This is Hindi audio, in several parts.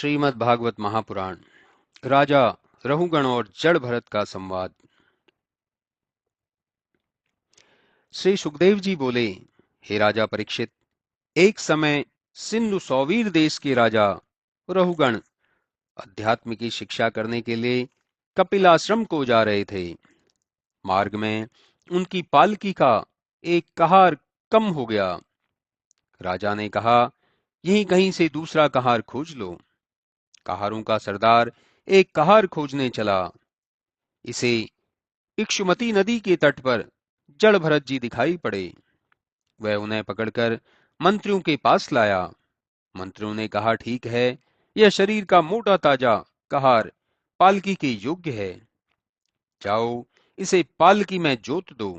श्रीमद् भागवत महापुराण राजा रहुगण और जड़ भरत का संवाद। श्री सुखदेव जी बोले, हे राजा परीक्षित, एक समय सिंधु सौवीर देश के राजा रहुगण अध्यात्म की शिक्षा करने के लिए कपिलाश्रम को जा रहे थे। मार्ग में उनकी पालकी का एक कहार कम हो गया। राजा ने कहा, यहीं कहीं से दूसरा कहार खोज लो। कहारों का सरदार एक कहार खोजने चला। इसे इक्षुमती नदी के तट पर जड़ भरत जी दिखाई पड़े। वह उन्हें पकड़कर मंत्रियों के पास लाया। मंत्रियों ने कहा, ठीक है, यह शरीर का मोटा ताजा कहार पालकी के योग्य है। जाओ, इसे पालकी में जोत दो।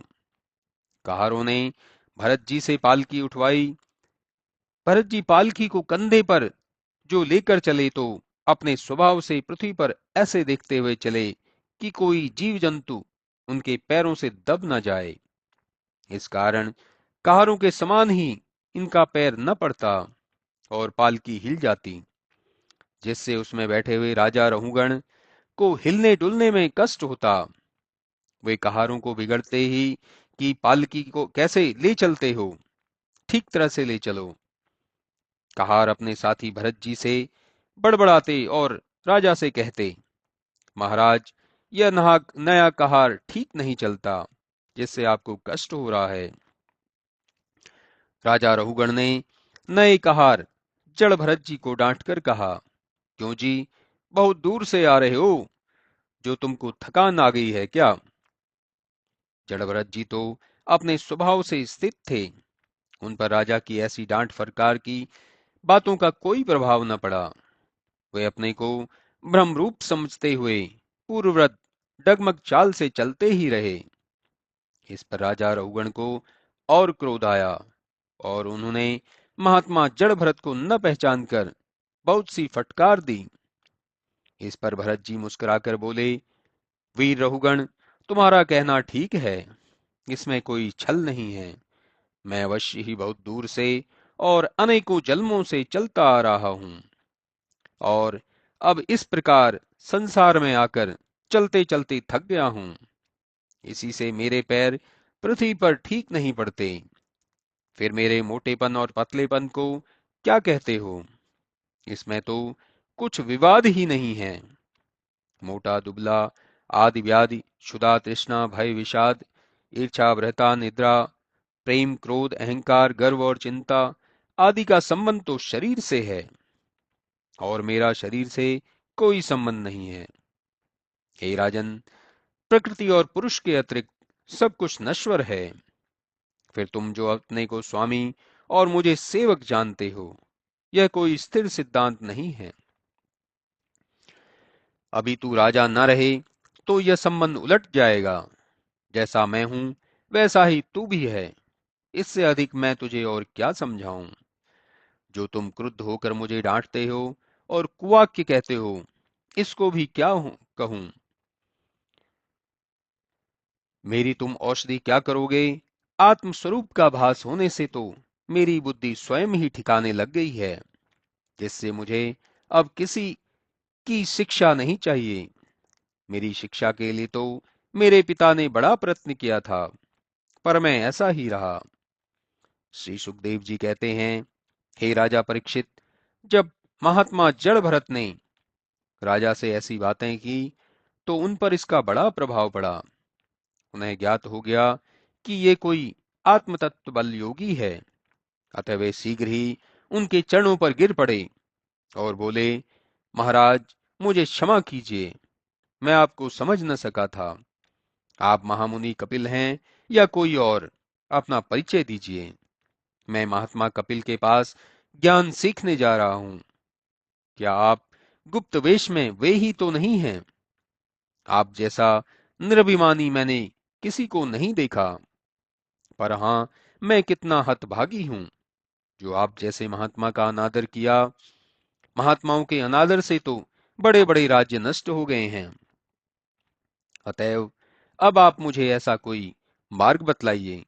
कहारों ने भरत जी से पालकी उठवाई। भरत जी पालकी को कंधे पर जो लेकर चले तो अपने स्वभाव से पृथ्वी पर ऐसे देखते हुए चले कि कोई जीव जंतु उनके पैरों से दब न जाए। इस कारण कहारों के समान ही इनका पैर न पड़ता और पालकी हिल जाती, जिससे उसमें बैठे हुए राजा रहुगण को हिलने डुलने में कष्ट होता। वे कहारों को बिगड़ते ही कि पालकी को कैसे ले चलते हो, ठीक तरह से ले चलो। कहार अपने साथी भरत जी से बड़बड़ाते और राजा से कहते, महाराज, यह नया कहार ठीक नहीं चलता, जिससे आपको कष्ट हो रहा है। राजा रहुगण ने नए कहार जड़ भरत जी को डांटकर कहा, क्यों जी, बहुत दूर से आ रहे हो, जो तुमको थकान आ गई है क्या? जड़ भरत जी तो अपने स्वभाव से स्थित थे। उन पर राजा की ऐसी डांट फटकार की बातों का कोई प्रभाव न पड़ा। वे अपने को ब्रह्मरूप समझते हुए पूर्ववत डगमग चाल से चलते ही रहे। इस पर राजा रहुगण को और क्रोध आया और उन्होंने महात्मा जड़ भरत को न पहचानकर बहुत सी फटकार दी। इस पर भरत जी मुस्कुराकर बोले, वीर रहुगण, तुम्हारा कहना ठीक है, इसमें कोई छल नहीं है। मैं अवश्य ही बहुत दूर से और अनेकों जन्मों से चलता आ रहा हूं और अब इस प्रकार संसार में आकर चलते चलते थक गया हूं। इसी से मेरे पैर पृथ्वी पर ठीक नहीं पड़ते। फिर मेरे मोटेपन और पतलेपन को क्या कहते हो? इसमें तो कुछ विवाद ही नहीं है। मोटा दुबला, आदि व्याधि, क्षुधा तृष्णा भय विषाद, ईर्ष्या वृथा निद्रा, प्रेम क्रोध अहंकार गर्व और चिंता आदि का संबंध तो शरीर से है और मेरा शरीर से कोई संबंध नहीं है। हे राजन, प्रकृति और पुरुष के अतिरिक्त सब कुछ नश्वर है। फिर तुम जो अपने को स्वामी और मुझे सेवक जानते हो, यह कोई स्थिर सिद्धांत नहीं है। अभी तू राजा न रहे तो यह संबंध उलट जाएगा। जैसा मैं हूं वैसा ही तू भी है। इससे अधिक मैं तुझे और क्या समझाऊं? जो तुम क्रुद्ध होकर मुझे डांटते हो और कुवाक्य कहते हो, इसको भी क्या कहूं? मेरी तुम औषधि क्या करोगे? आत्मस्वरूप का भास होने से तो मेरी बुद्धि स्वयं ही ठिकाने लग गई है, जिससे मुझे अब किसी की शिक्षा नहीं चाहिए। मेरी शिक्षा के लिए तो मेरे पिता ने बड़ा प्रयत्न किया था, पर मैं ऐसा ही रहा। श्री सुखदेव जी कहते हैं, हे राजा परीक्षित, जब महात्मा जड़ भरत ने राजा से ऐसी बातें की तो उन पर इसका बड़ा प्रभाव पड़ा। उन्हें ज्ञात हो गया कि ये कोई आत्मतत्व बल योगी है। अतः वे शीघ्र ही उनके चरणों पर गिर पड़े और बोले, महाराज, मुझे क्षमा कीजिए, मैं आपको समझ न सका था। आप महामुनि कपिल हैं या कोई और? अपना परिचय दीजिए। मैं महात्मा कपिल के पास ज्ञान सीखने जा रहा हूं। क्या आप गुप्त वेश में वे ही तो नहीं हैं? आप जैसा निर्भिमानी मैंने किसी को नहीं देखा। पर हां, मैं कितना हतभागी हूं जो आप जैसे महात्मा का अनादर किया। महात्माओं के अनादर से तो बड़े बड़े राज्य नष्ट हो गए हैं। अतएव अब आप मुझे ऐसा कोई मार्ग बतलाइए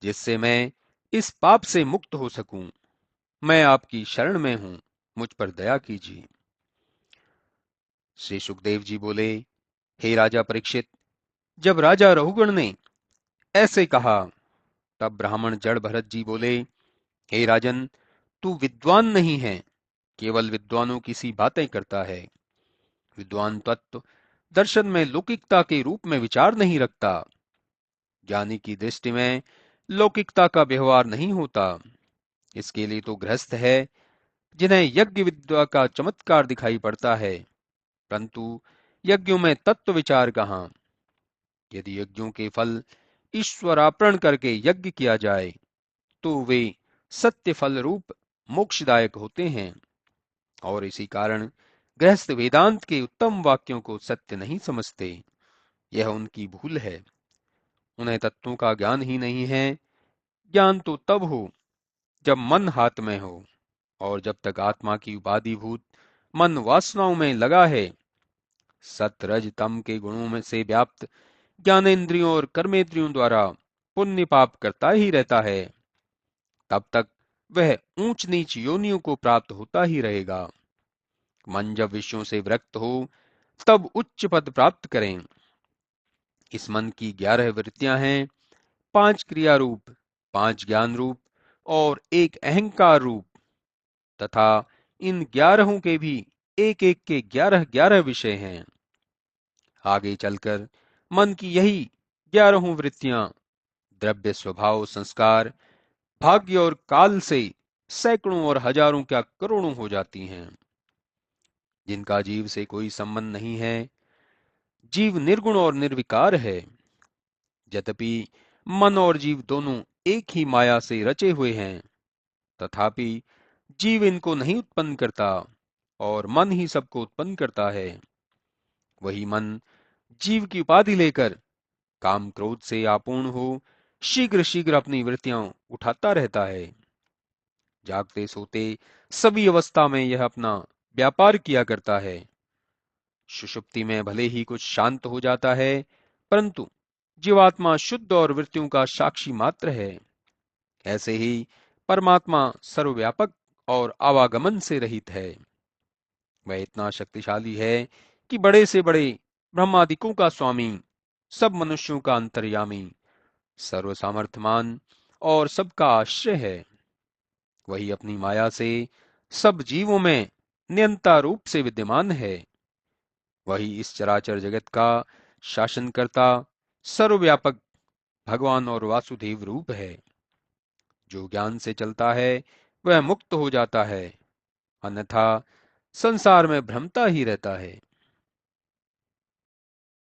जिससे मैं इस पाप से मुक्त हो सकूं। मैं आपकी शरण में हूं, मुझ पर दया कीजिए। श्री सुखदेव जी बोले, हे राजा परीक्षित, जब राजा रघुगण ने ऐसे कहा, तब ब्राह्मण जड़ भरत जी बोले, हे राजन, तू विद्वान नहीं है, केवल विद्वानों की सी बातें करता है। विद्वान तत्व दर्शन में लौकिकता के रूप में विचार नहीं रखता। ज्ञानी की दृष्टि में लौकिकता का व्यवहार नहीं होता। इसके लिए तो गृहस्थ है, जिन्हें यज्ञ विद्या का चमत्कार दिखाई पड़ता है, परंतु यज्ञों में तत्व विचार कहाँ। यदि यज्ञों के फल ईश्वरार्पण करके यज्ञ किया जाए, तो वे सत्य फल रूप मोक्षदायक होते हैं। और इसी कारण गृहस्थ वेदांत के उत्तम वाक्यों को सत्य नहीं समझते। यह उनकी भूल है। उन्हें तत्वों का ज्ञान ही नहीं है। ज्ञान तो तब हो जब मन हाथ में हो, और जब तक आत्मा की उपाधिभूत मन वासनाओं में लगा है, सत रज तम के गुणों में से व्याप्त ज्ञानेन्द्रियों और कर्मेंद्रियों द्वारा पुण्य पाप करता ही रहता है, तब तक वह ऊंच नीच योनियों को प्राप्त होता ही रहेगा। मन जब विषयों से विरक्त हो, तब उच्च पद प्राप्त करें। इस मन की 11 वृत्तियां हैं, 5 क्रिया रूप, 5 ज्ञान रूप और एक अहंकार रूप, तथा इन 11 के भी एक एक के 11 विषय हैं। आगे चलकर मन की यही 11 वृत्तियां द्रव्य स्वभाव संस्कार भाग्य और काल से सैकड़ों और हजारों क्या करोड़ों हो जाती हैं, जिनका जीव से कोई संबंध नहीं है। जीव निर्गुण और निर्विकार है। यद्यपि मन और जीव दोनों एक ही माया से रचे हुए हैं, तथापि जीव इनको नहीं उत्पन्न करता, और मन ही सबको उत्पन्न करता है। वही मन जीव की उपाधि लेकर काम क्रोध से आपूर्ण हो शीघ्र शीघ्र अपनी वृत्तियां उठाता रहता है। जागते सोते सभी अवस्था में यह अपना व्यापार किया करता है। सुषुप्ति में भले ही कुछ शांत हो जाता है, परंतु जीवात्मा शुद्ध और वृत्तियों का साक्षी मात्र है। ऐसे ही परमात्मा सर्वव्यापक और आवागमन से रहित है। वह इतना शक्तिशाली है कि बड़े से बड़े ब्रह्मादिकों का स्वामी, सब मनुष्यों का अंतर्यामी, सर्वसामर्थ्यमान और सबका आश्रय है। वही अपनी माया से सब जीवों में नियंता रूप से विद्यमान है। वही इस चराचर जगत का शासनकर्ता सर्वव्यापक भगवान और वासुदेव रूप है। जो ज्ञान से चलता है वह मुक्त हो जाता है, अन्यथा संसार में भ्रमता ही रहता है।